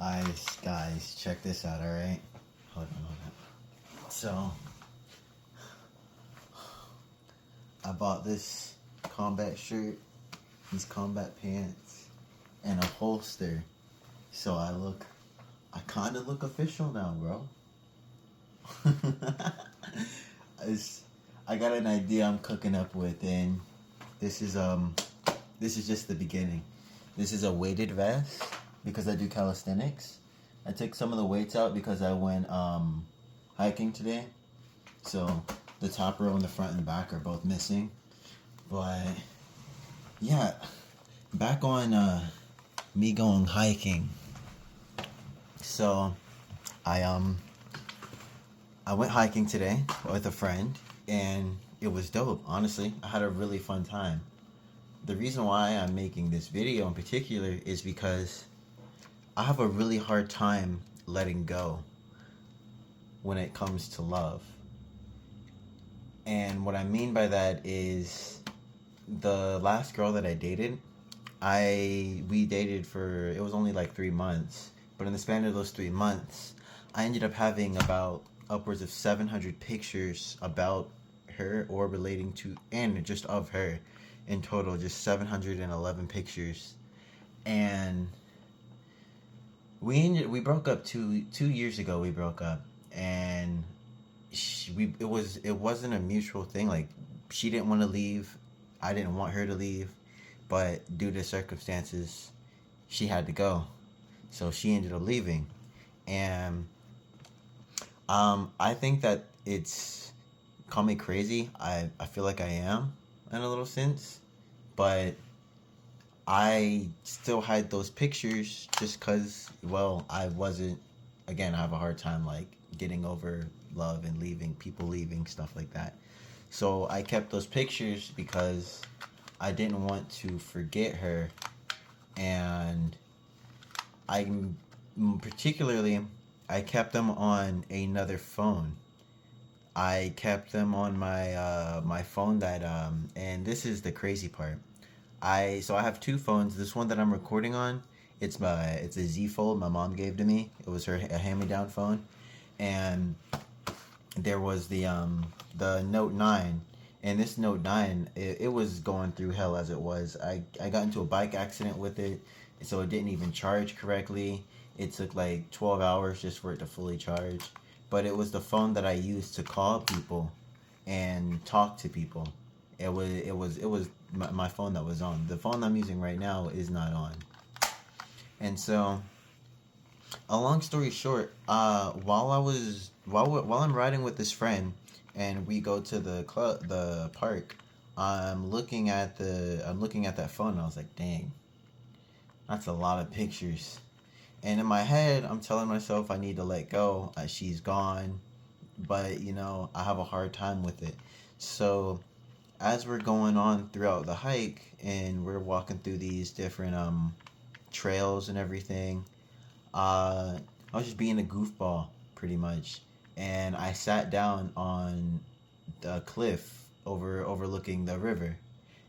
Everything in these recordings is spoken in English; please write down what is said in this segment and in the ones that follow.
Guys, check this out, alright? Hold on. So, I bought this combat shirt, these combat pants, and a holster. So I kind of look official now, bro. I got an idea I'm cooking up with, and this is just the beginning. This is a weighted vest because I do calisthenics. I took some of the weights out because I went hiking today. So the top row and the front and the back are both missing. But yeah, back on me going hiking. So I went hiking today with a friend, and it was dope. Honestly, I had a really fun time. The reason why I'm making this video in particular is because I have a really hard time letting go when it comes to love. And what I mean by that is the last girl that I dated, we dated for, it was only like 3 months, but in the span of those 3 months, I ended up having about upwards of 700 pictures about her or relating to, and just of her. In total, just 711 pictures. And we broke up two years ago. We broke up, and it wasn't a mutual thing. Like, she didn't want to leave, I didn't want her to leave, but due to circumstances, she had to go. So she ended up leaving, and I think that it's, call me crazy. I feel like I am in a little sense, but I still hide those pictures just because, well, I wasn't, again, I have a hard time like getting over love and leaving, people leaving, stuff like that. So I kept those pictures because I didn't want to forget her, and I particularly, I kept them on another phone. I kept them on my phone that and this is the crazy part. I have two phones. This one that I'm recording on, it's a Z Fold my mom gave to me. It was a hand-me-down phone, and there was the Note 9, and this Note 9, it was going through hell as it was. I got into a bike accident with it, so it didn't even charge correctly. It took like 12 hours just for it to fully charge. But it was the phone that I used to call people and talk to people. It was my phone that was on. The phone I'm using right now is not on. And so, a long story short, while I'm riding with this friend, and we go to the park, I'm looking at that phone, and I was like, dang, that's a lot of pictures. And in my head, I'm telling myself I need to let go. She's gone, but I have a hard time with it. So as we're going on throughout the hike, and we're walking through these different trails and everything, I was just being a goofball pretty much, and I sat down on the cliff overlooking the river.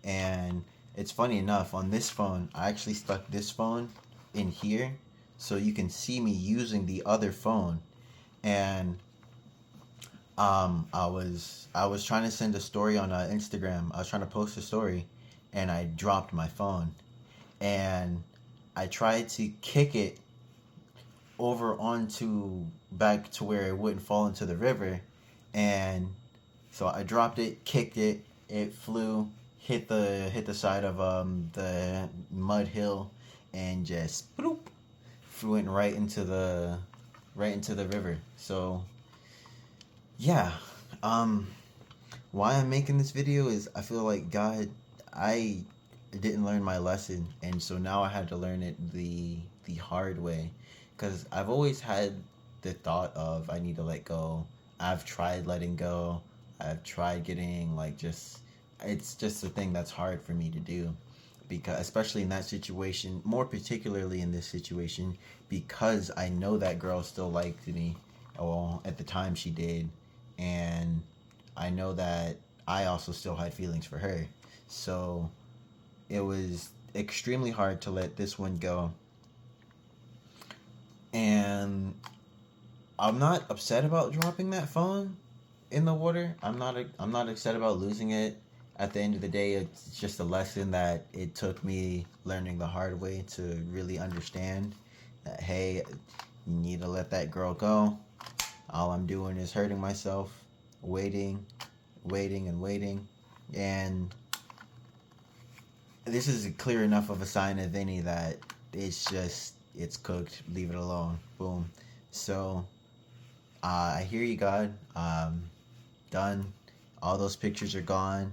And it's funny enough, on this phone, I actually stuck this phone in here so you can see me using the other phone. And I was trying to send a story on Instagram. I was trying to post a story, and I dropped my phone, and I tried to kick it over onto back to where it wouldn't fall into the river, and so I dropped it, kicked it, it flew, hit the side of the mud hill, and just bloop, went right into the river. So yeah, why I'm making this video is I feel like I didn't learn my lesson, and so now I had to learn it the hard way, because I've always had the thought of I need to let go. I've tried letting go. I've tried getting it's just a thing that's hard for me to do, because especially in that situation, more particularly in this situation, because I know that girl still liked me. Well, at the time she did, and I know that I also still had feelings for her. So it was extremely hard to let this one go. And I'm not upset about dropping that phone in the water. I'm not upset about losing it. At the end of the day, it's just a lesson that it took me learning the hard way to really understand that, hey, you need to let that girl go. All I'm doing is hurting myself, waiting, waiting, and waiting. And this is clear enough of a sign of any that it's cooked. Leave it alone. Boom. So I hear you, God. Done. All those pictures are gone.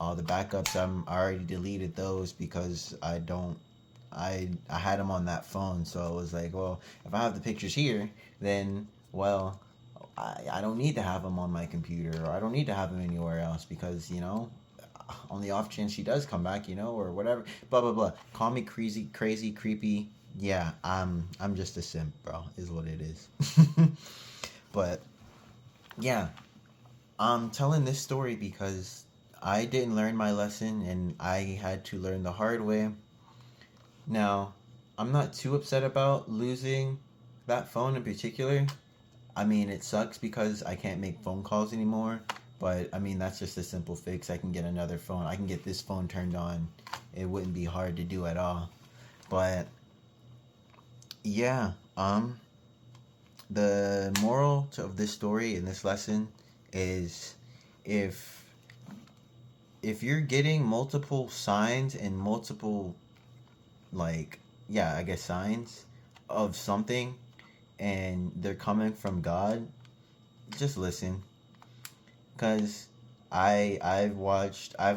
All the backups, I already deleted those because I had them on that phone. So it was like, well, if I have the pictures here, then, well, I don't need to have them on my computer, or I don't need to have them anywhere else because, on the off chance she does come back, or whatever, blah blah blah. Call me crazy, creepy. Yeah, I'm just a simp, bro. Is what it is. But yeah, I'm telling this story because I didn't learn my lesson and I had to learn the hard way. Now, I'm not too upset about losing that phone in particular. I mean, it sucks because I can't make phone calls anymore. But I mean, that's just a simple fix. I can get another phone. I can get this phone turned on. It wouldn't be hard to do at all. But yeah, the moral of this story and this lesson is if if you're getting multiple signs and multiple, like, yeah, I guess signs of something and they're coming from God, just listen. Because I've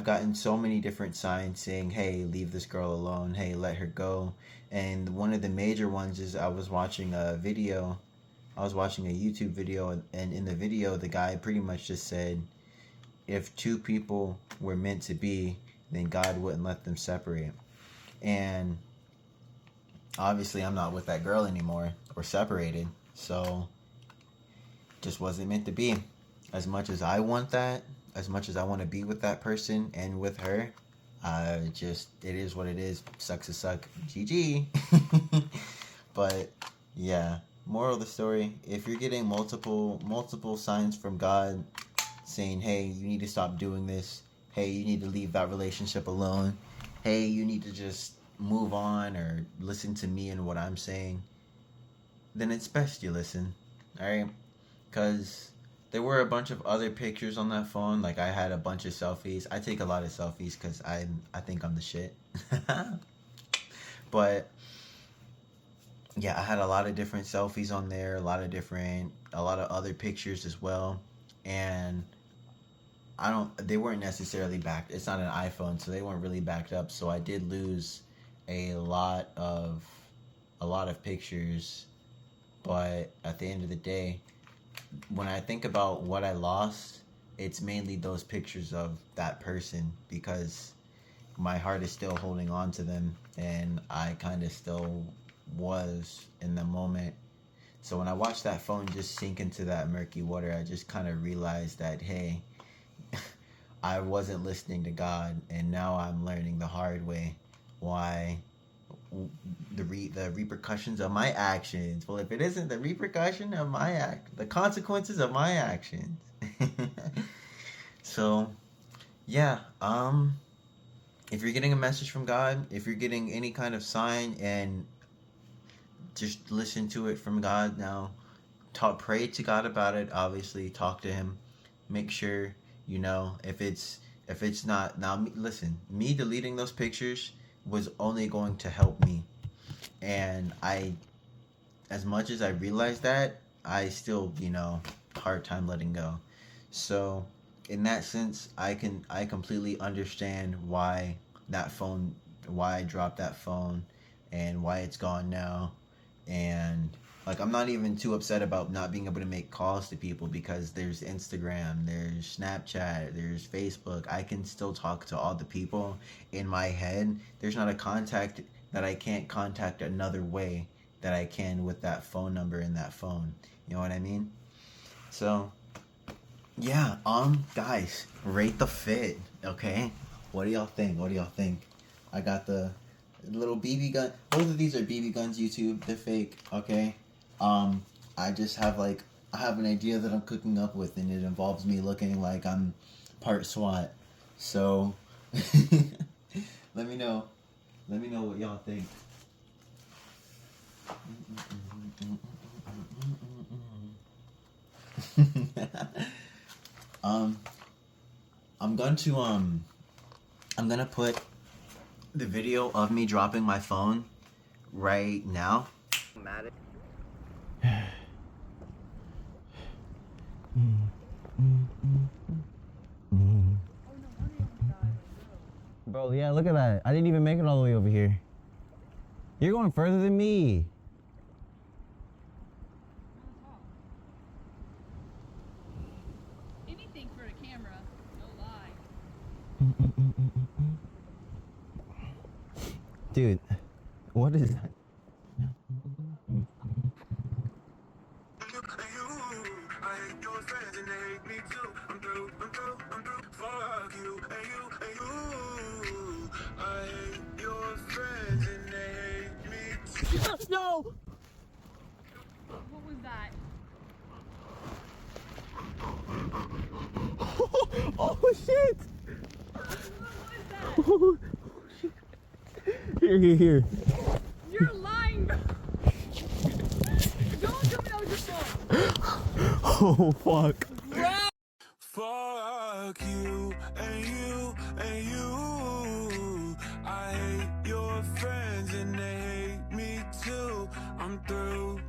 gotten so many different signs saying, hey, leave this girl alone, hey, let her go. And one of the major ones is I was watching a video, I was watching a YouTube video, and in the video the guy pretty much just said, if two people were meant to be, then God wouldn't let them separate. And obviously I'm not with that girl anymore, or separated, so just wasn't meant to be. As much as I want that, as much as I want to be with that person and with her, it is what it is. Sucks to suck. GG. But yeah, moral of the story: if you're getting multiple signs from God saying, "Hey, you need to stop doing this. Hey, you need to leave that relationship alone. Hey, you need to just move on or listen to me and what I'm saying," then it's best you listen. All right, because there were a bunch of other pictures on that phone. Like, I had a bunch of selfies. I take a lot of selfies because I think I'm the shit. But yeah, I had a lot of different selfies on there, a lot of other pictures as well. And they weren't necessarily backed. It's not an iPhone, so they weren't really backed up. So I did lose a lot of pictures. But at the end of the day, when I think about what I lost, it's mainly those pictures of that person, because my heart is still holding on to them and I kind of still was in the moment. So when I watched that phone just sink into that murky water, I just kind of realized that, hey, I wasn't listening to God, and now I'm learning the hard way why the repercussions of my actions. Well, if it isn't the repercussion of the consequences of my actions. So, yeah, if you're getting a message from God, if you're getting any kind of sign, and just listen to it from God now. Pray to God about it. Obviously, talk to Him. Make sure if it's not now. Listen, me deleting those pictures was only going to help me, and as much as I realized that, I still hard time letting go. So, in that sense, I completely understand why I dropped that phone, and why it's gone now. And like, I'm not even too upset about not being able to make calls to people, because there's Instagram, there's Snapchat, there's Facebook. I can still talk to all the people in my head. There's not a contact that I can't contact another way that I can with that phone number in that phone. You know what I mean? So yeah, guys, rate the fit, okay? What do y'all think? What do y'all think? I got the little BB gun. Both of these are BB guns, YouTube. They're fake, okay? I just have like I have an idea that I'm cooking up with, and it involves me looking like I'm part SWAT. So let me know. Let me know what y'all think. I'm gonna put the video of me dropping my phone right now. Bro, yeah, look at that. I didn't even make it all the way over here. You're going further than me. Anything for a camera, no lie. Dude, what is that? No! What was that? Oh shit! What was that? Here. You're lying, bro. Don't tell me that was your phone. Oh fuck. Fuck you and you and you. I hate your friends and they hate me too. I'm through.